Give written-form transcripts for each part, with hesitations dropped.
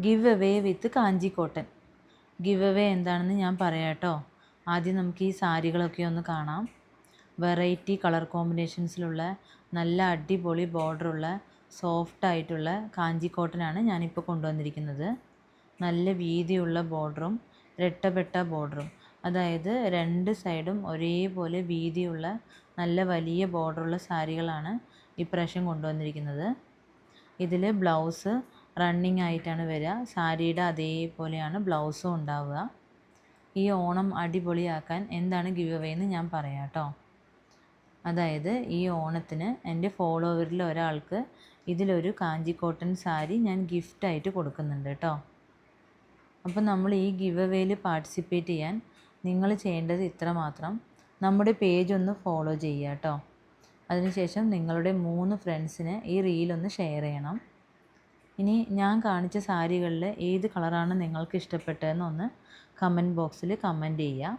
Give away with Kanchi cotton. Give away എന്താണെന്ന് ഞാൻ പറയാം കേട്ടോ. ആദ്യം നമുക്ക് ഈ സാരികളൊക്കെ ഒന്ന് കാണാം. വെറൈറ്റി കളർ കോമ്പിനേഷൻസിലുള്ള നല്ല അടിപൊളി ബോർഡറുള്ള സോഫ്റ്റായിട്ടുള്ള കാഞ്ചി കോട്ടനാണ് ഞാനിപ്പോൾ കൊണ്ടുവന്നിരിക്കുന്നത്. നല്ല വീതിയുള്ള ബോർഡറും രട്ടപ്പെട്ട ബോർഡറും, അതായത് രണ്ട് സൈഡും ഒരേപോലെ വീതിയുള്ള നല്ല വലിയ ബോർഡറുള്ള സാരികളാണ് ഇപ്രാവശ്യം കൊണ്ടുവന്നിരിക്കുന്നത്. ഇതിൽ ബ്ലൗസ് റണ്ണിങ് ആയിട്ടാണ് വരിക. സാരിയുടെ അതേപോലെയാണ് ബ്ലൗസും ഉണ്ടാവുക. ഈ ഓണം അടിപൊളിയാക്കാൻ എന്താണ് ഗിവ് അവേ എന്ന് ഞാൻ പറയാം കേട്ടോ. അതായത് ഈ ഓണത്തിന് എൻ്റെ ഫോളോവറിൽ ഒരാൾക്ക് ഇതിലൊരു കാഞ്ചി കോട്ടൺ സാരി ഞാൻ ഗിഫ്റ്റായിട്ട് കൊടുക്കുന്നുണ്ട് കേട്ടോ. അപ്പം നമ്മൾ ഈ ഗിവ് അവേയിൽ പാർട്ടിസിപ്പേറ്റ് ചെയ്യാൻ നിങ്ങൾ ചെയ്യേണ്ടത് ഇത്ര മാത്രം. നമ്മുടെ പേജ് ഒന്ന് ഫോളോ ചെയ്യുക കേട്ടോ. അതിനുശേഷം നിങ്ങളുടെ 3 ഫ്രണ്ട്സിന് ഈ റീലൊന്ന് ഷെയർ ചെയ്യണം. ഇനി ഞാൻ കാണിച്ച സാരികളിൽ ഏത് കളറാണ് നിങ്ങൾക്ക് ഇഷ്ടപ്പെട്ടതെന്നൊന്ന് കമൻറ്റ് ബോക്സിൽ കമൻറ്റ് ചെയ്യുക.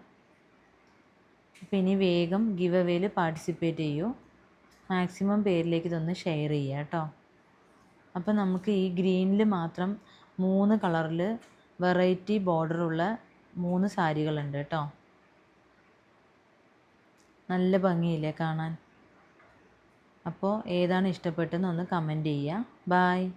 അപ്പോൾ ഇനി വേഗം ഗിവ് അവേയിൽ പാർട്ടിസിപ്പേറ്റ് ചെയ്യൂ. മാക്സിമം പേരിലേക്ക് ഇതൊന്ന് ഷെയർ ചെയ്യുക കേട്ടോ. അപ്പോൾ നമുക്ക് ഈ ഗ്രീനിൽ മാത്രം 3 കളറിൽ വെറൈറ്റി ബോർഡറുള്ള 3 സാരികളുണ്ട് കേട്ടോ. നല്ല ഭംഗിയില്ലേ കാണാൻ? അപ്പോൾ ഏതാണ് ഇഷ്ടപ്പെട്ടതെന്ന് ഒന്ന് കമൻറ്റ് ചെയ്യുക. ബായ്.